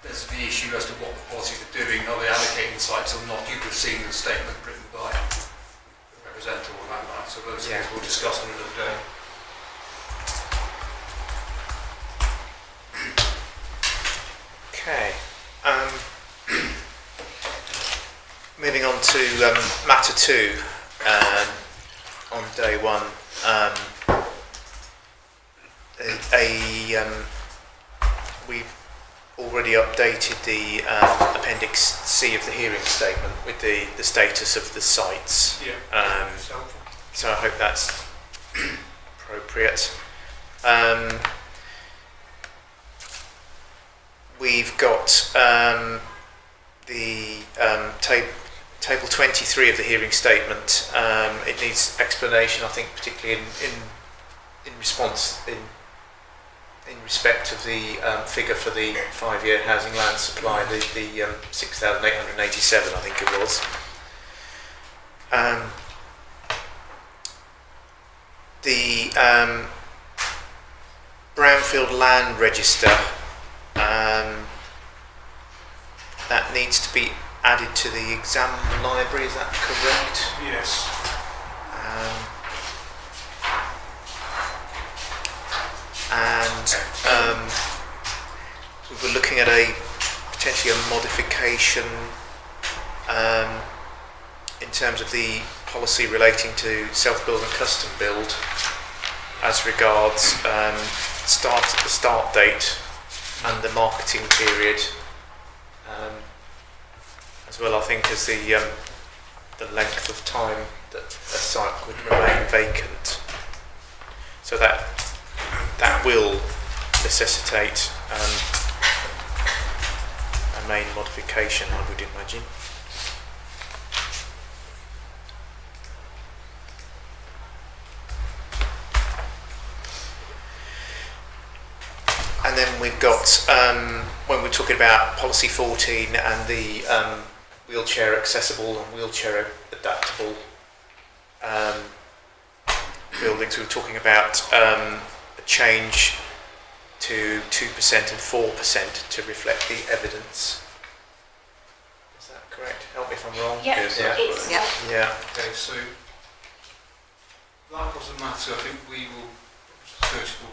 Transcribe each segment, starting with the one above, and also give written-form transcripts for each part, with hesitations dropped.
there's the issue as to what the policies are doing, are they allocating sites or not? You could have seen the statement written by the representative on that line, so those things we'll discuss on another day. Okay. Moving on to matter 2 on day 1. We've already updated the Appendix C of the hearing statement with the status of the sites. Yeah. So I hope that's appropriate. We've got the table 23 of the hearing statement. It needs explanation, I think, particularly in response in respect of the figure for the 5-year housing land supply, the 6,887, I think it was. The Brownfield Land Register, that needs to be added to the exam library, is that correct? Yes. We were looking at potentially a modification in terms of the policy relating to self-build and custom build as regards the start date and the marketing period, as well, I think, as the length of time that a site would remain vacant. So that will necessitate a main modification, I would imagine. And then we've got, when we're talking about policy 14 and the wheelchair accessible and wheelchair adaptable buildings, we were talking about a change to 2% and 4% to reflect the evidence. Is that correct? Help me if I'm wrong. Yeah, Yeah. Okay, so that was a matter I think we will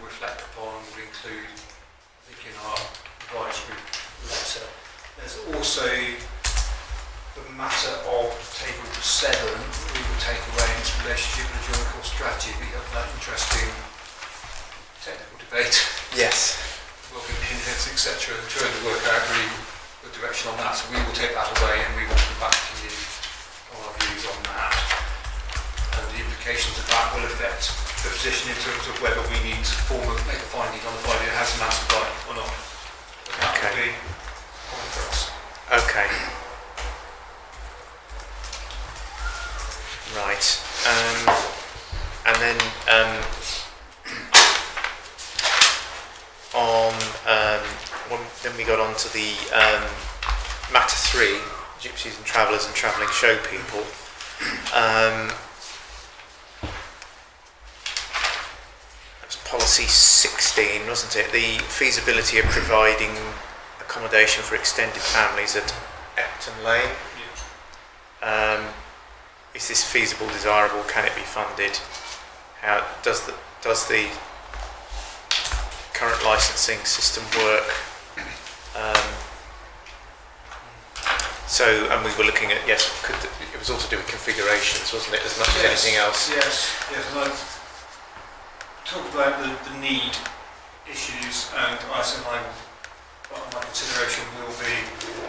reflect upon and will include, I think, in our advisory letter. There's also the matter of table 7 we will take away in its relationship with the joint course strategy. We have that interesting technical debate. Yes. Working pinheads, etc., and trying to work out really the direction on that. So we will take that away and we will come back to you on our views on that. And the implications of that will affect the position in terms of whether we need to make a finding on the 5-year housing land supply or not. But that will be important for us. Okay. Right. And then then we got on to the matter 3, gypsies and travellers and travelling show people. That was policy 16, wasn't it? The feasibility of providing accommodation for extended families at Epton Lane. Is this feasible, desirable? Can it be funded? How does the current licensing system work? And we were looking at, it was all to do with configurations, wasn't it, as much as anything else? Yes, and I talked about the need issues, and I said my consideration will be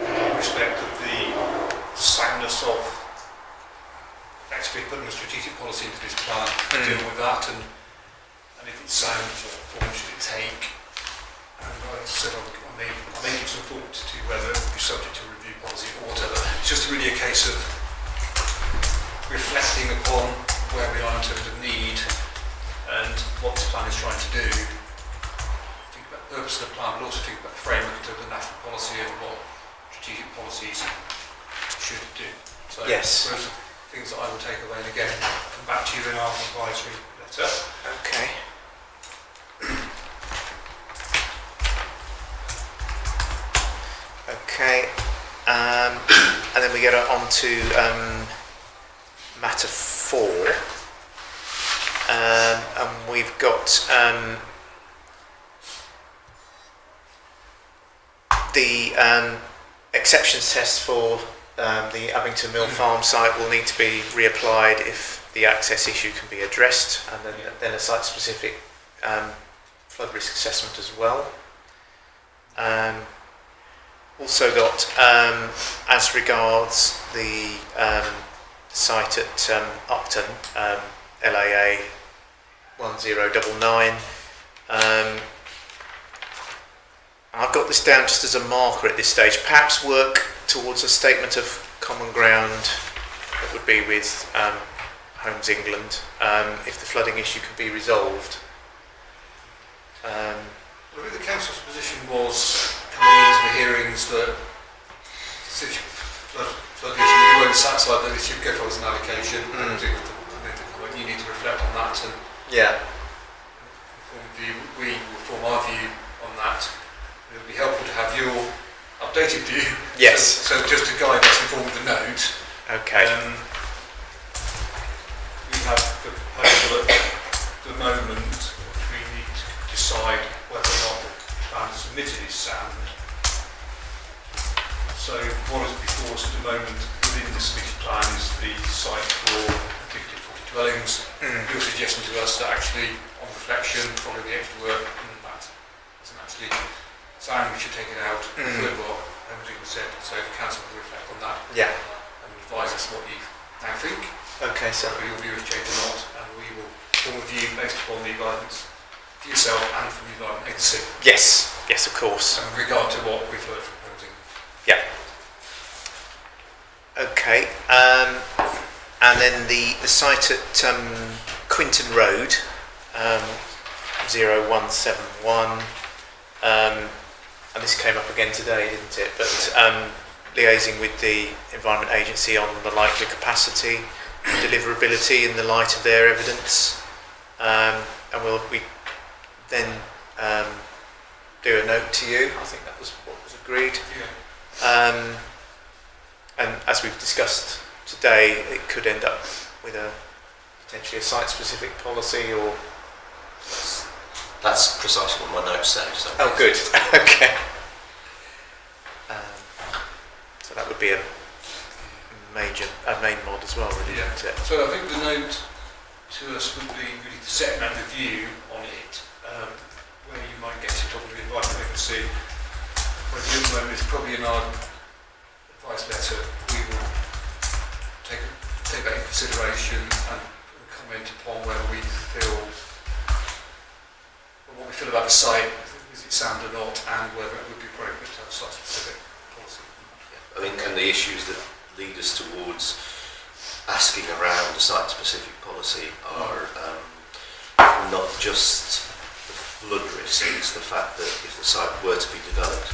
in respect of the soundness of actually putting a strategic policy into this plan and deal with that, and if it sounds, what form should it take? And I said I may give some thought to whether it would be subject to review policy or whatever. It's just really a case of reflecting upon where we are in terms of need and what this plan is trying to do. Think about the purpose of the plan, but also think about the framework in terms of national policy and what strategic policies should do. So yes. Those are things that I will take away, and again, come back to you in our advisory letter. Okay. Okay, and then we get on to matter 4, and we've got the exceptions test for the Abington Mill Farm site will need to be reapplied if the access issue can be addressed, and then a site-specific flood risk assessment as well. Also got, as regards the site at Upton, LAA 1099, I've got this down just as a marker at this stage. Perhaps work towards a statement of common ground that would be with Homes England if the flooding issue can be resolved. I think the council's position was coming into the hearings that flood issue, you weren't satisfied that it should go forward as an allocation, and you need to reflect on that and we will form our view on that. It would be helpful to have your updated view. Yes. So just to guide us in form of the note. Okay. We have the proposal at the moment, which we need to decide whether or not the plan submitted is sound. So what is before us at the moment within the submitted plan is the site for particularly 40 dwellings. Your suggestion to us that actually, on reflection, following the extra work, that isn't actually sound, we should take it out. Third what Homes England said, so the council will reflect on that. Yeah. And advise us what you now think. Okay, so Whether your view has changed or not, and we will form a view based upon the guidance for yourself and from the Environment Agency. yes, of course. And with regard to what we've heard from Homes England. Yeah. Okay, and then the site at Quinton Road, 0171, and this came up again today, didn't it? But liaising with the Environment Agency on the likely capacity, deliverability in the light of their evidence, and we then do a note to you. I think that was what was agreed. Yeah. And as we've discussed today, it could end up with potentially a site-specific policy, or... That's precisely what my notes say. So Oh, good. Okay. So that would be a main mod as well, really, Yeah. isn't it? So I think the note to us would be really to set out the view on it, where you might get to talk to the Environment Agency. Where the other moment is probably in our advice letter, we will take that into consideration and comment upon whether we feel, or what we feel about the site, is it sound or not, and whether it would be appropriate to have a site-specific policy. I think, and the issues that lead us towards asking around a site-specific policy are not just the flood risk, it's the fact that if the site were to be developed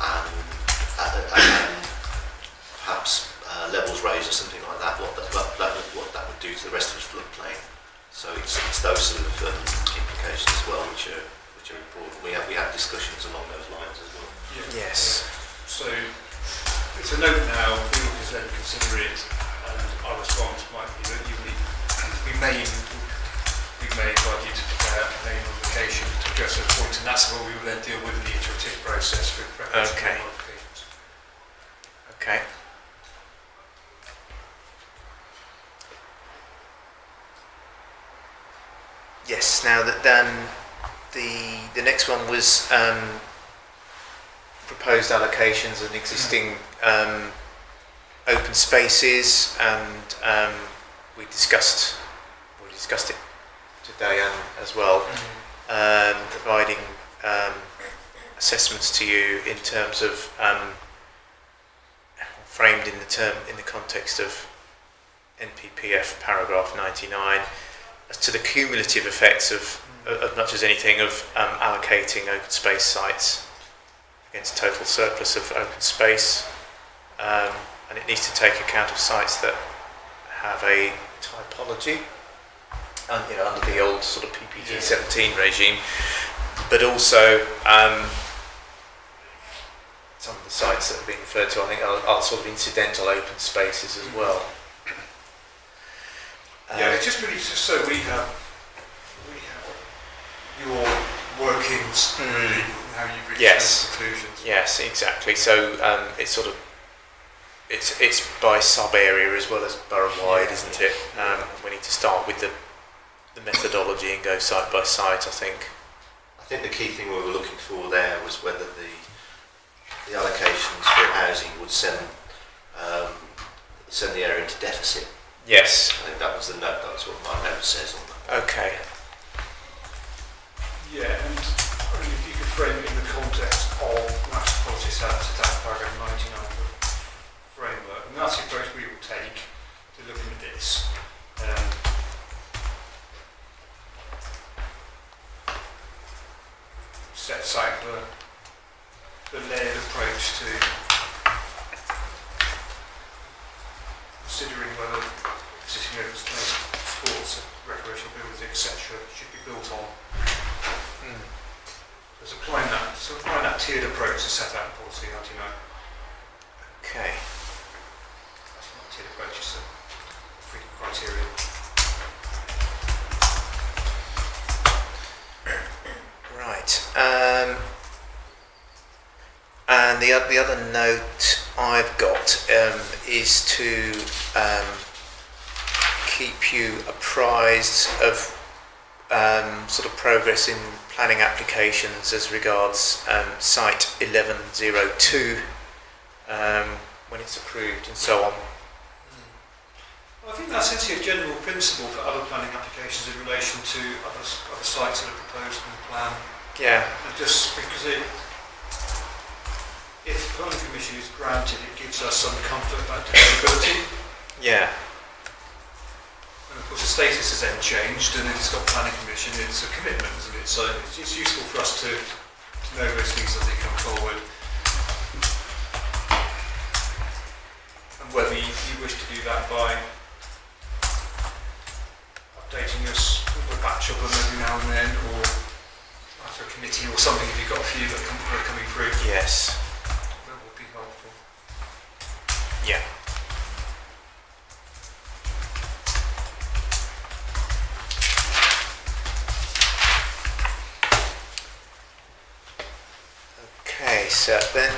and perhaps levels raised or something like that, what that would do to the rest of the floodplain. So it's those sort of implications as well, which are important. We have discussions along those lines as well. Yeah. Yes. So it's a note now, we will then consider it, and our response might be that we may invite you to prepare a notification to address those points, and that's what we will then deal with in the iterative process for preparation Okay. of modifications. Okay. Yes. Now that the next one was proposed allocations and existing open spaces, and we discussed it today and as well, providing assessments to you in terms of framed in the context of NPPF paragraph 99 as to the cumulative effects of much as anything of allocating open space sites against total surplus of open space, and it needs to take account of sites that have a typology under the old sort of PPG 17 regime, but also some of the sites that have been referred to, I think, are sort of incidental open spaces as well. Yeah, it's just really just so we have your workings, really, and how you've reached those conclusions. Yes, exactly. So it's sort of it's by sub area as well as borough wide, isn't it? We need to start with the methodology and go site by site, I think. I think the key thing we were looking for there was whether the allocations for housing would send the area into deficit. Yes. I think that was the note. That's what my note says on that. Okay. Yeah, and I mean, if you could frame it in the context of national policy set out paragraph 99 of the framework, and that's the approach we will take to looking at this. Sets out the layered approach to considering whether existing open space, sports, recreational buildings, etc. should be built on. So applying that tiered approach to set out in policy 99. Okay. That's not a tiered approach, it's a freedom criteria. Right. And the other note I've got is to keep you apprised of sort of progress in planning applications as regards site 1102 when it's approved and so on. Well, I think that's actually a general principle for other planning applications in relation to other sites that are proposed in the plan. Yeah. And just because if the planning permission is granted, it gives us some comfort about developability. Yeah. And of course the status is then changed, and if it's got planning permission, it's a commitment, isn't it? So it's useful for us to know those things as they come forward. And whether you wish to do that by updating us with a batch of them every now and then, or after a committee or something, if you've got a few that are coming through. Yes. That would be helpful. Yeah. Okay, so then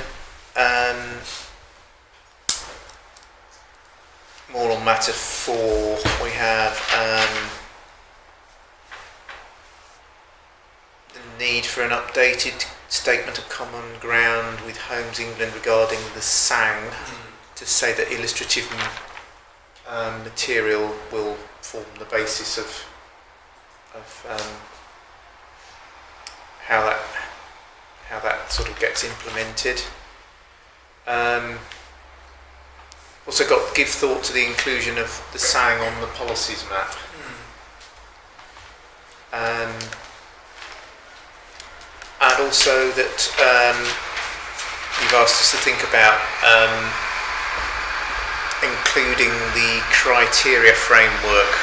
more on matter 4, we have the need for an updated statement of common ground with Homes England regarding the SANG, to say that illustrative material will form the basis of how that sort of gets implemented. Also got give thought to the inclusion of the SANG on the policies map. And also that you've asked us to think about including the criteria framework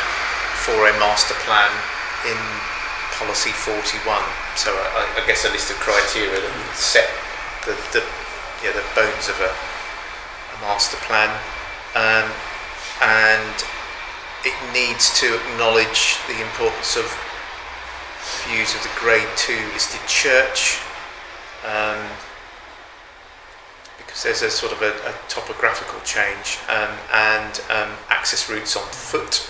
for a master plan in policy 41. So I guess a list of criteria that would set the bones of a master plan, and it needs to acknowledge the importance of views of the grade 2 listed church, because there's a sort of a topographical change, and access routes on foot.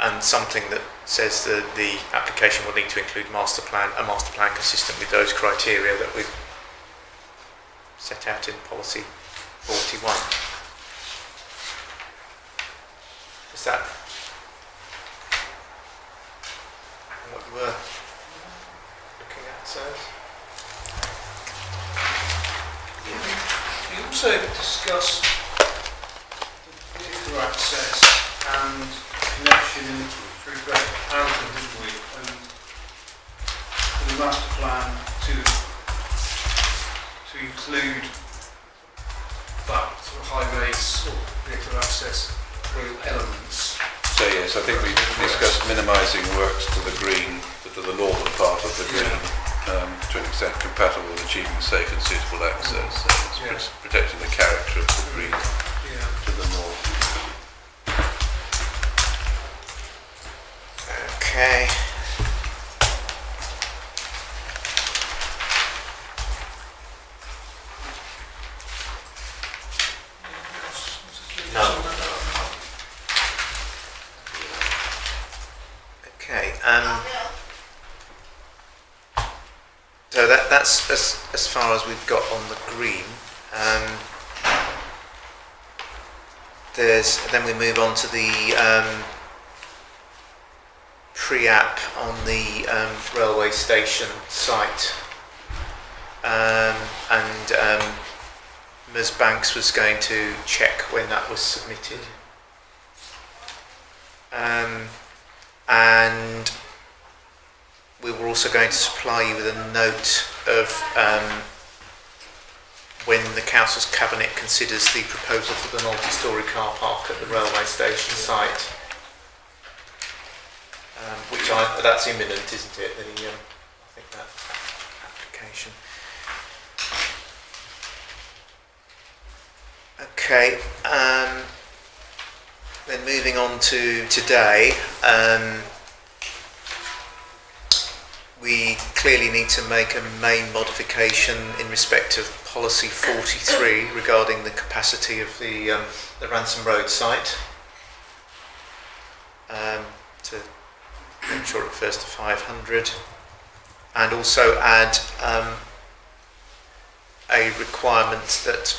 And something that says that the application will need to include a master plan consistent with those criteria that we've set out in policy 41. Is that what you were looking at, Sam? We also discussed the vehicle access and connection through Great Alton, didn't we? And the master plan to include that sort of highways or vehicle access elements. So yes, I think we discussed minimising works to the green, to the northern to an extent compatible with achieving safe and suitable access. So it's Yeah. protecting the character of the green Yeah. to the north. Okay. No. Okay. So that's as far as we've got on the green. Then we move on to the pre-app on the railway station site, and Ms. Banks was going to check when that was submitted, and we were also going to supply you with a note of when the Council's Cabinet considers the proposal for the multi-storey car park at the railway station site, which that's imminent, isn't it? I think that application. Okay, then moving on to today, we clearly need to make a main modification in respect of policy 43 regarding the capacity of the Ransom Road site, to ensure it refers to 500, and also add a requirement that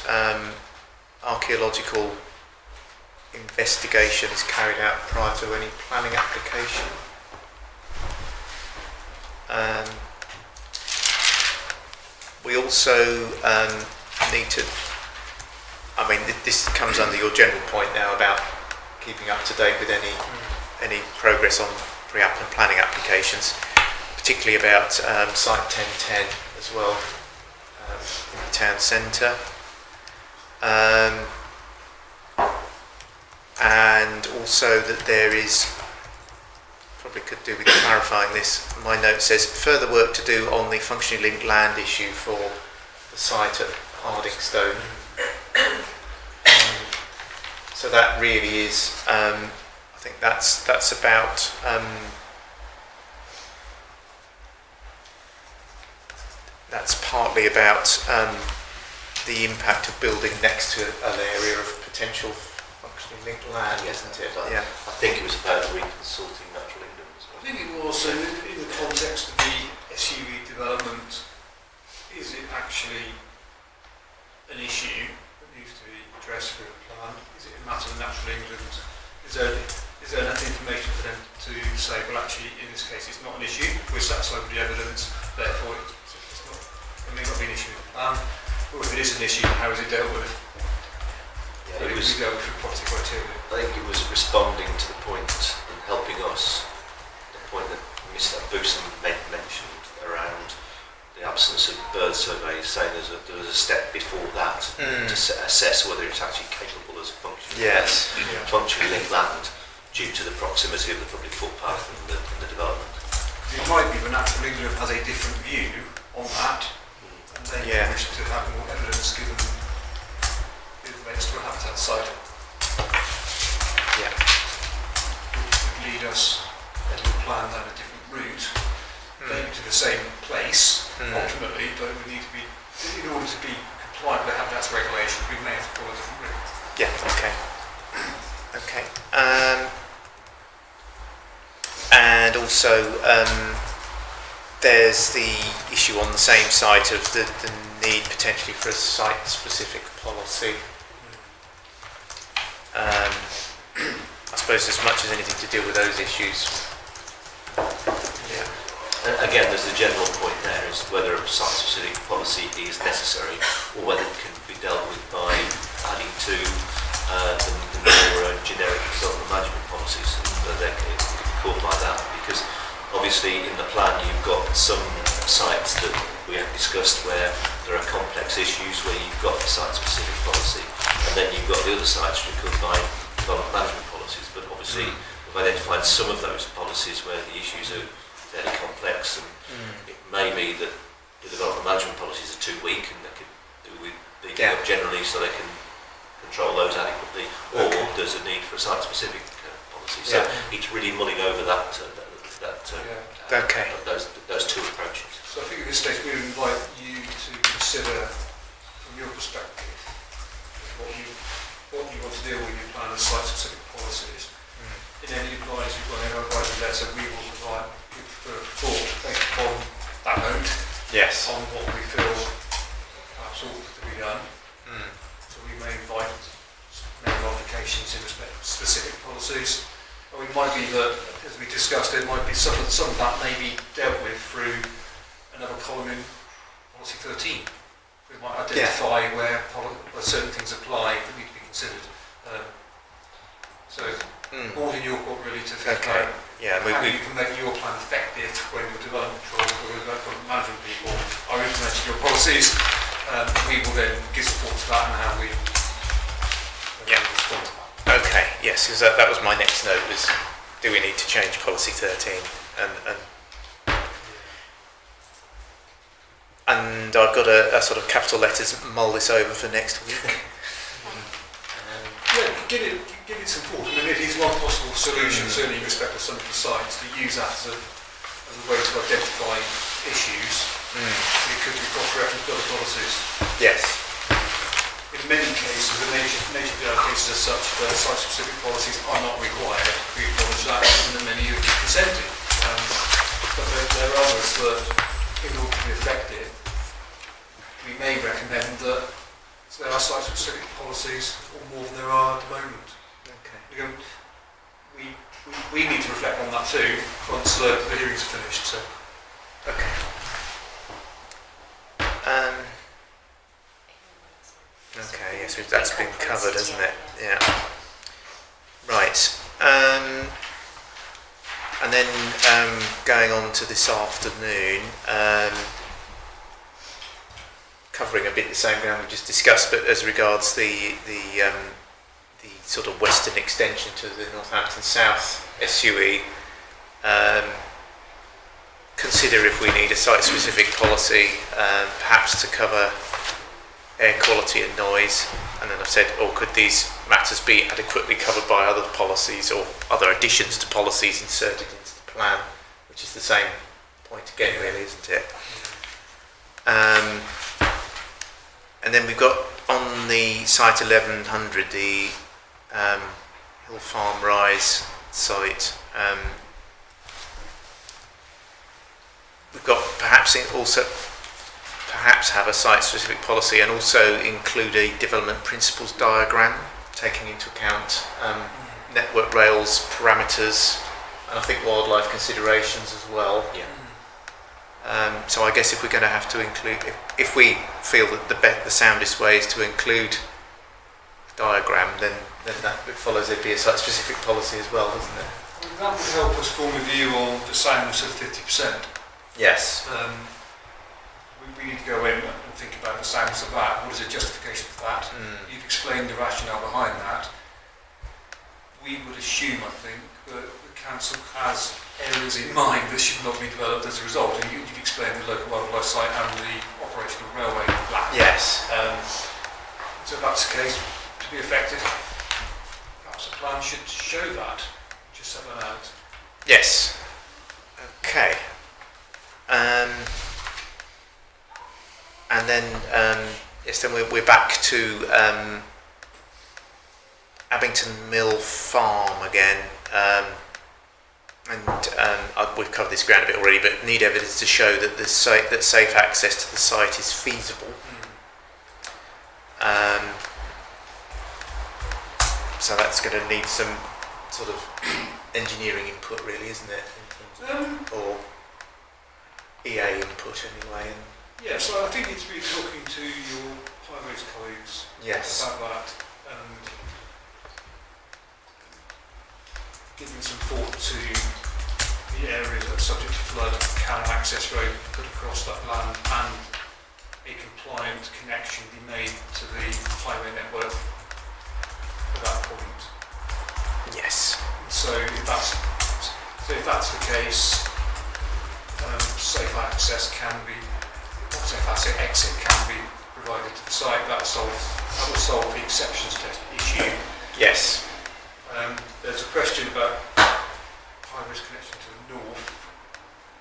archaeological investigation is carried out prior to any planning application. We also need to, I mean, this comes under your general point now about keeping up to date with any progress on pre-app and planning applications, particularly about site 1010 as well, in the town centre. And also that there is, probably could do with clarifying this, my note says further work to do on the functionally linked land issue for the site at Hardingstone. So that really is, I think that's about that's partly about the impact of building next to an area of potential functionally linked land, Yes, isn't it? I think it was about reconsulting Natural England as well. I think it was, so in the context of the SUV development, is it actually an issue that needs to be addressed through a plan? Is it a matter of Natural England? Is there enough information for them to say, well, actually, in this case, it's not an issue, we're satisfied with the evidence, therefore it may not be an issue with the plan, or if it is an issue, how is it dealt with? Yeah, It was dealt with through property criteria. I think it was responding to the point and helping us, the point that Mr. Booson mentioned around the absence of bird surveys, saying there was a step before that to assess whether it's actually capable as a functionally linked land due to the proximity of the public footpath and the development. It might be the Natural England has a different view on that, and they wish to have more evidence given it relates to a habitat site. Yeah. Which would lead us to a plan down a different route, maybe to the same place ultimately, but we need to be, in order to be compliant with the habitats regulation, we may have to follow a different route. Yeah, okay. Okay. And also, there's the issue on the same site of the need potentially for a site-specific policy. I suppose as much as anything to deal with those issues. Yeah. Again, there's the general point there is whether a site-specific policy is necessary or whether it can be dealt with by adding to the more generic development management policies that they can be called by that, because obviously in the plan you've got some sites that we have discussed where there are complex issues where you've got a site-specific policy, and then you've got the other sites which are covered by development management policies, but obviously we've identified some of those policies where the issues are fairly complex, and it may be that the development management policies are too weak and they could do with beefing Yeah. up generally so they can control those adequately, or there's a need for a site-specific policy. So it's really mulling over Okay. those two approaches. So I think at this stage we would invite you to consider, from your perspective, what you want to deal with your plan as site-specific policies. In any advisory letter, we will provide thought based upon that note Yes. on what we feel perhaps ought to be done. So we may invite modifications in respect of specific policies. Or it might be that, as we discussed, it might be some of that may be dealt with through another column in policy 13. We might identify where certain things apply that need to be considered. So all in your court really to think about Yeah, how you can make your plan effective when your development control or development management people are implementing your policies. We will then give support to that and how we respond to that. Okay, yes, because that was my next note, was do we need to change policy 13? And I've got a sort of capital letters mull this over for next week. Yeah, give it some thought. I mean, it is one possible solution, certainly in respect of some of the sites, to use that as a way to identify issues. It could be cross-referenced to other policies. Yes. In many cases, the nature of the cases are such that site-specific policies are not required. We acknowledge that, and many have consented. But there are others that, in order to be effective, we may recommend that there are site-specific policies, or more than there are at the moment. Okay. We need to reflect on that too once the hearings are finished. So. Okay. Okay, yes, that's been covered, hasn't it? Yeah. Right. And then going on to this afternoon, covering a bit the same ground we just discussed, but as regards the sort of western extension to the Northampton South SUE, consider if we need a site-specific policy, perhaps to cover air quality and noise. And then I've said, could these matters be adequately covered by other policies or other additions to policies inserted into the plan, which is the same point again, really, isn't it? And then we've got on the site 1100, the Hill Farm Rise site. We've got perhaps have a site-specific policy and also include a development principles diagram, taking into account network rails, parameters, and I think wildlife considerations as well. Yeah. So I guess if we're going to have to include, if we feel that the soundest way is to include a diagram, then that follows there'd be a site-specific policy as well, doesn't it? That would help us form a view on the soundness of 50%. Yes. We need to go in and think about the soundness of that. What is the justification for that? You've explained the rationale behind that. We would assume, I think, that the council has areas in mind that should not be developed as a result. And you've explained the local wildlife site and the operational railway plan. Yes. So if that's the case, to be effective, perhaps a plan should show that. Just set that out. Yes. Okay. And then, yes, then we're back to Abington Mill Farm again. We've covered this ground a bit already, but need evidence to show that that safe access to the site is feasible. So that's going to need some sort of engineering input, really, isn't it? Or EA input, anyway. Yeah, so I think it's really talking to your highways colleagues about that and giving some thought to the areas that are subject to flood, can an access road put across that land and a compliant connection be made to the highway network at that point. Yes. So if that's the case, safe access can be so if asset exit can be provided to the site, that will solve the exceptions test issue. Yes. There's a question about high-risk connection to the north.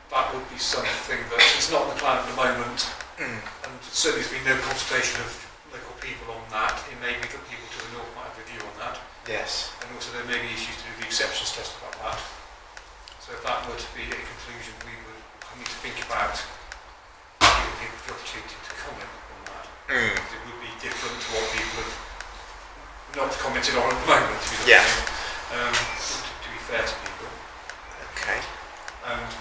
That would be something that is not on the plan at the moment, and certainly there's been no consultation of local people on that. It may be that people to the north might have a view on that. Yes. And also there may be issues to do with the exceptions test about that. So if that were to be a conclusion, we would need to think about giving people the opportunity to comment on that. It would be different to what people have not commented on at the moment, to be to be fair to people. Okay. And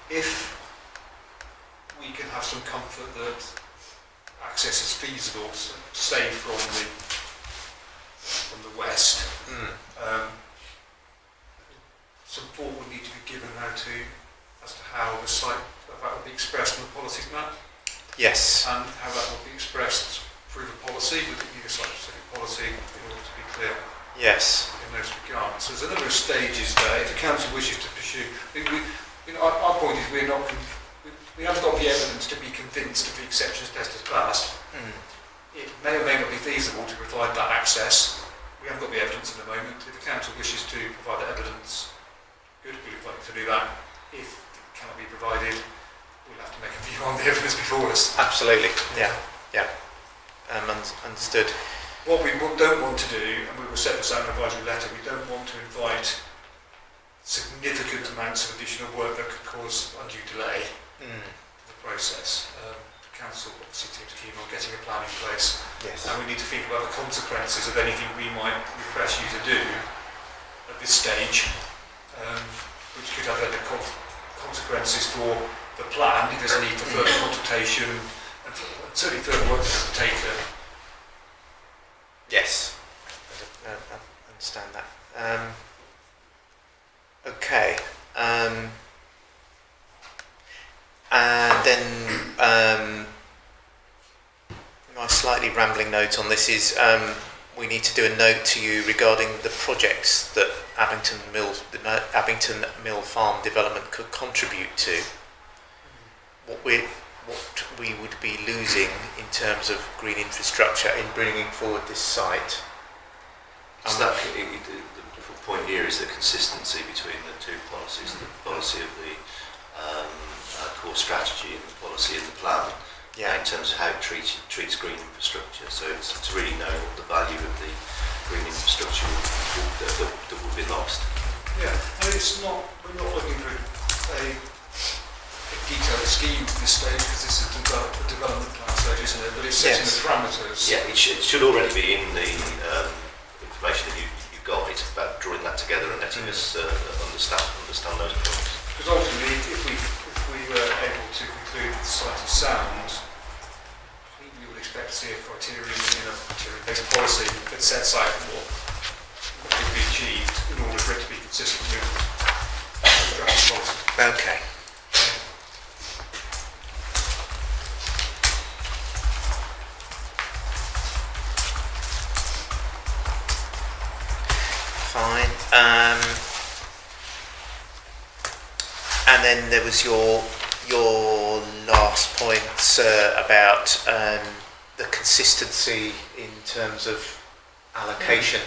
if we can have some comfort that access is feasible, say from the west, some thought would need to be given as to how the site that would be expressed in the policies map. Yes. And how that will be expressed through the policy. Would it need a site-specific policy in order to be clear? Yes. In those regards. So there's a number of stages there. If the council wishes to pursue, our point is we haven't got the evidence to be convinced if the exceptions test has passed. It may or may not be feasible to provide that access. We haven't got the evidence at the moment. If the council wishes to provide that evidence, good, we'd like to do that. If it cannot be provided, we'll have to make a view on the evidence before us. Absolutely. Yeah. Understood. What we don't want to do, and we will set this out in an advisory letter, we don't want to invite significant amounts of additional work that could cause undue delay to the process. The council obviously seems keen on getting a plan in place, and we need to think about the consequences of anything we might request you to do at this stage, which could have other consequences for the plan if there's a need for further consultation and certainly further work to have taken. Yes, I understand that. Okay, and then my slightly rambling note on this is we need to do a note to you regarding the projects that the Abington Mill Farm development could contribute to. What we would be losing in terms of green infrastructure in bringing forward this site. So the point here is the consistency between the two policies, the policy of the core strategy and the policy of the plan, in terms of how it treats green infrastructure. So it's to really know what the value of the green infrastructure that will be lost. Yeah, and we're not looking for a detailed scheme at this stage, because this is the development plan stage, isn't it? But it's setting the parameters. Yeah, it should already be in the information that you got. It's about drawing that together and letting us understand those points. Because ultimately, if we were able to conclude that the site is sound, I think we would expect to see a criteria in a criteria-based policy that sets out what could be achieved in order for it to be consistent with the draft policy. Okay. Fine. And then there was your last point about the consistency in terms of allocation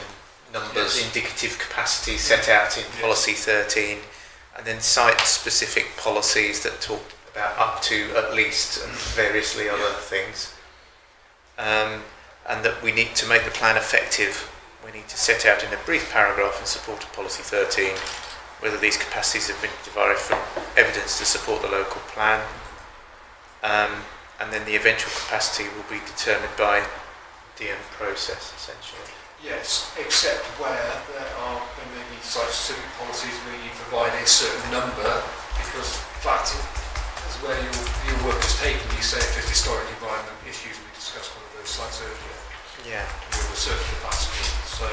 numbers, indicative capacity set out in policy 13, and then site-specific policies that talk about up to, at least, and variously other things. And that we need to make the plan effective. We need to set out in a brief paragraph in support of policy 13 whether these capacities have been derived from evidence to support the local plan, and then the eventual capacity will be determined by the end process, essentially. Yes, except where there may be site-specific policies where you provide a certain number, because in fact, is where your work is taken. You say if there's historic environment issues, we discussed one of those sites earlier. Yeah. With a certain capacity. So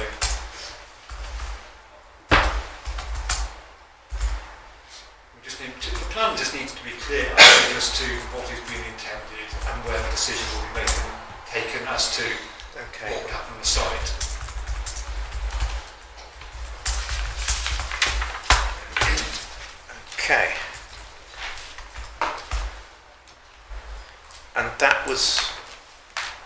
the plan just needs to be clear as to what is being intended and where the decision will be taken as to what will happen on the site. Okay. And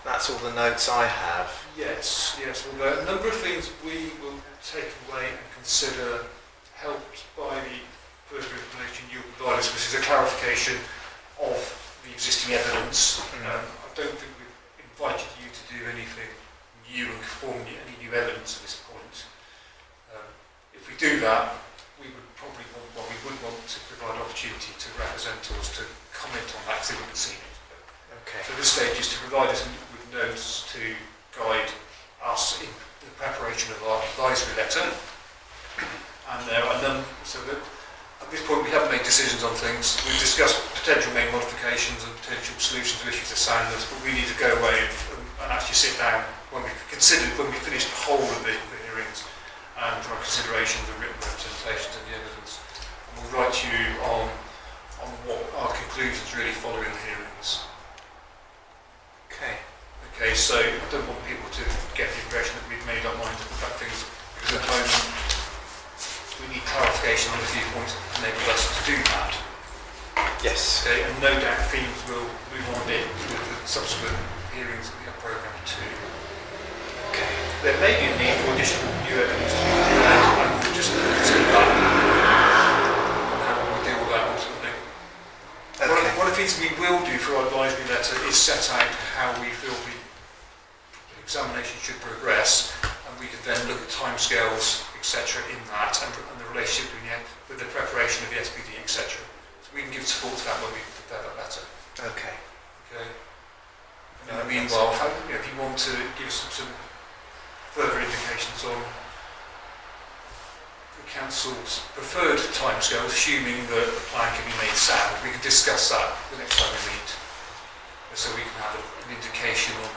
that's all the notes I have. Yes. Well, there are a number of things we will take away and consider, helped by the further information you'll provide us, which is a clarification of the existing evidence. I don't think we've invited you to do anything new and form any new evidence at this point. If we do that, we would probably want to provide opportunity to representatives to comment on that, because they wouldn't have seen it. Okay. So this stage is to provide us with notes to guide us in the preparation of our advisory letter. And there are so that at this point we haven't made decisions on things. We've discussed potential main modifications and potential solutions to issues of soundness, but we need to go away and actually sit down when we finish the whole of the hearings and for our consideration of the written representations of the evidence. And we'll write to you on what our conclusions really following the hearings. Okay, so I don't want people to get the impression that we've made our minds about things, because at the moment we need clarification on a few points that enable us to do that. Yes. Okay, and no doubt themes will move on a bit with the subsequent hearings that we have programmed too. Okay. There may be a need for additional new evidence to be prepared, and we'll just consider that and how we deal with that ultimately. Okay. One of the things we will do for our advisory letter is set out how we feel the examination should progress, and we can then look at timescales, etc. in that, and the relationship with the preparation of the SPD, etc. So we can give support to that when we prepare that letter. Okay. And in the meanwhile, if you want to give us some further indications on the council's preferred timescales, assuming that the plan can be made sound, we can discuss that the next time we meet, so we can have an indication on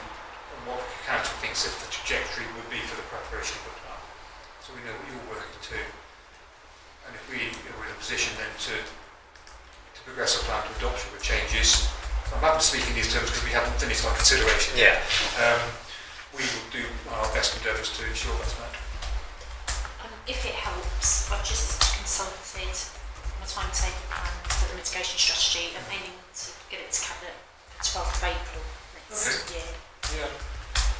what the council thinks that the trajectory would be for the preparation of the plan, so we know what you're working to. And if we are in a position then to progress a plan to adoption with changes, I'm happy to speak in these terms because we haven't finished our consideration yet. We will do our best endeavours to ensure that's met. If it helps, I've just consulted my timetable plan for the mitigation strategy and aiming to get it to cabinet the 12th of April next year.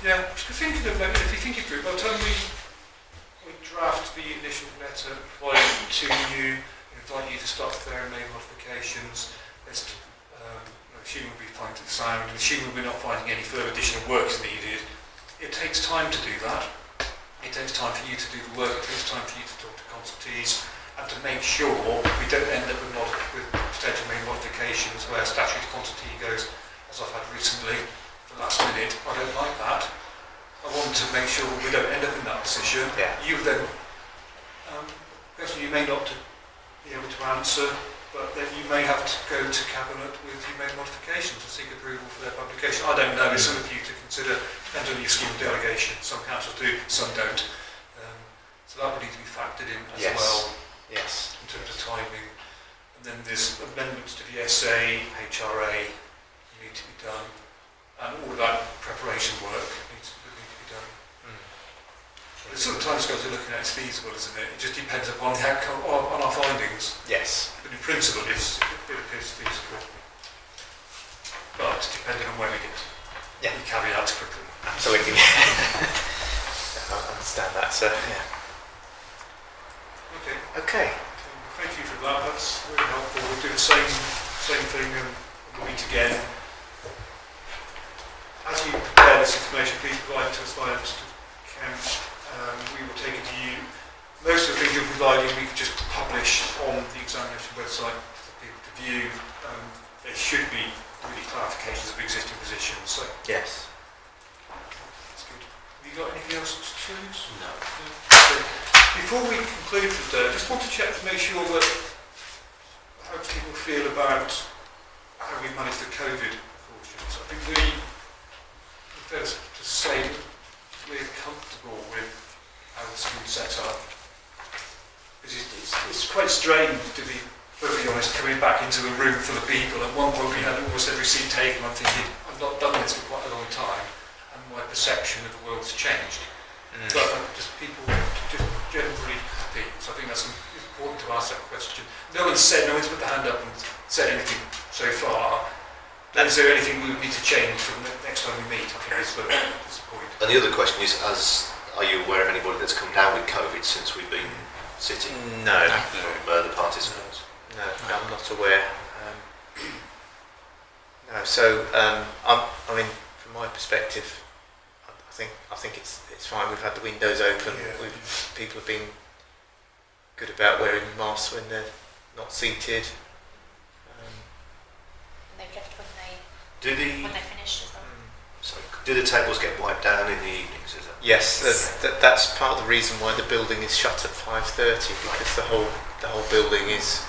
Yeah, thinking of that, if you think it through, by the time we draft the initial letter, provide it to you, invite you to start preparing main modifications, assuming we'll be finding the sound, and assuming we're not finding any further additional work is needed, it takes time to do that. It takes time for you to do the work, it takes time for you to talk to consultees, and to make sure we don't end up with potential main modifications where statutory consultee goes, as I've had recently, last minute, I don't like that. I want to make sure we don't end up in that position. Yeah. You then, question you may not be able to answer, but then you may have to go to Cabinet with your main modifications and seek approval for their publication. I don't know, it's something for you to consider, depends on your scheme of delegation. Some councils do, some don't. So that would need to be factored in as well. Yes. In terms of timing. And then there's amendments to the SA, HRA need to be done. And all of that preparation work needs to be done. The sort of timescales we're looking at is feasible, isn't it? It just depends upon the outcome, on our findings. Yes. But in principle, it appears feasible. But depending on when we get we caveat quickly. Absolutely. I understand that, sir. Yeah. Okay. Thank you for that. That's really helpful. We'll do the same thing and we'll meet again. As you prepare this information, please provide it to us via Mr. Kemp. We will take it to you. Most of the things you're providing we can just publish on the examination website for people to view. There should be really clarifications of existing positions. So Yes. that's good. Have you got anything else to choose? No. Okay. Before we conclude for today, I just want to check to make sure that how people feel about how we manage the COVID precautions. I think fair to say that we're comfortable with how the school's set up. It's quite strange, to be perfectly honest, coming back into a room full of people. At one point we had almost every seat taken. I'm thinking, I've not done this for quite a long time, and my perception of the world's changed. But just people just generally happy. So I think that's important to ask that question. No one's put their hand up and said anything so far. Then is there anything we would need to change from the next time we meet? I think is the point. And the other question is, are you aware of anybody that's come down with COVID since we've been sitting? No, From the participants? no, I'm not aware. No, so I mean, from my perspective, I think it's fine. We've had the windows open. Yeah. People have been good about wearing masks when they're not seated. And they've left when Do they finished as well. so do the tables get wiped down in the evenings? Is that? Yes, that's part of the reason why the building is shut at 5:30, because the whole building is,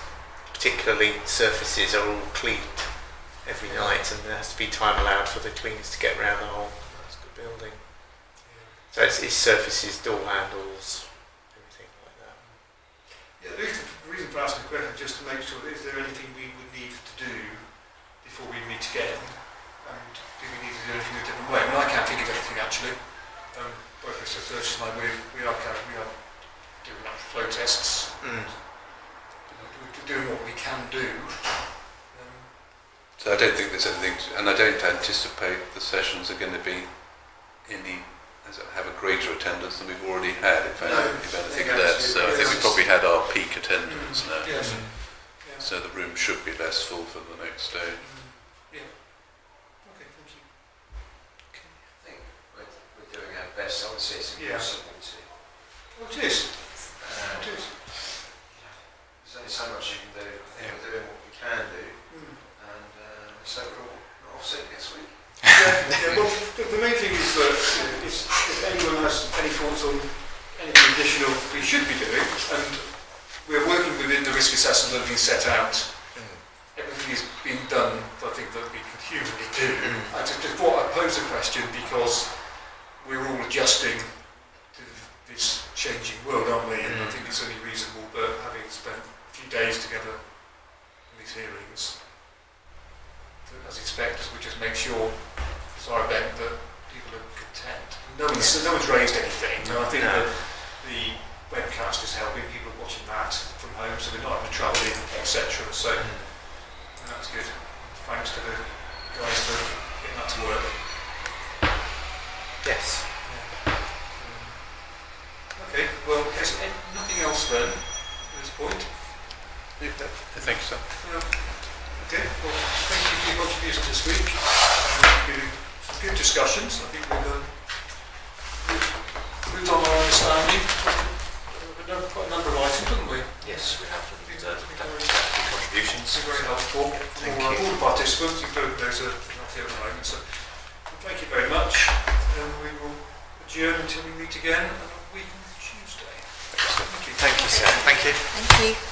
particularly surfaces, are all cleaned every night, and there has to be time allowed for the cleaners to get around the whole building. So it's surfaces, door handles, everything like that. Yeah, the reason for asking the question is just to make sure, is there anything we would need to do before we meet again? And do we need to do anything in a different way? I mean, I can't think of anything actually. Both Mr. Thursis and I, we are doing flow tests. We're doing what we can do. So I don't think there's anything, and I don't anticipate the sessions are going to be have a greater attendance than we've already had. If anything less, so I think we've probably had our peak attendance now. Yes. So the room should be less full for the next stage. Yeah. Okay, thank you. I think we're doing our best. I would say it's Yeah. impossible to. Well, it is. It is. There's only so much you can do. I think we're doing what we can do, and so we're all off sick next week. Yeah, well, the main thing is that if anyone has any thoughts on anything additional we should be doing, and we're working within the risk assessment that has been set out, everything is being done, I think, that we could humanly do. I just thought I'd pose a question because we're all adjusting to this changing world, aren't we? And I think it's only reasonable that having spent a few days together in these hearings, as expected, we just make sure it's our event that people are content. No one's raised anything, and I think that the webcast is helping people watching that from home, so they're not having to travel in, etc. So that's good. Thanks to the guys for getting that to work. Yes. Okay, well, is nothing else then at this point? I think so. Okay, well, thank you for your contribution this week. Good discussions. I think we've moved on our understanding. We've done quite a number of items, haven't we? Yes, we have contributions. It's very helpful for all the participants, including those who are not here at the moment. So, thank you very much. We will adjourn until we meet again on a week on Tuesday. Thank you. Thank you, sir. Thank you. Thank you.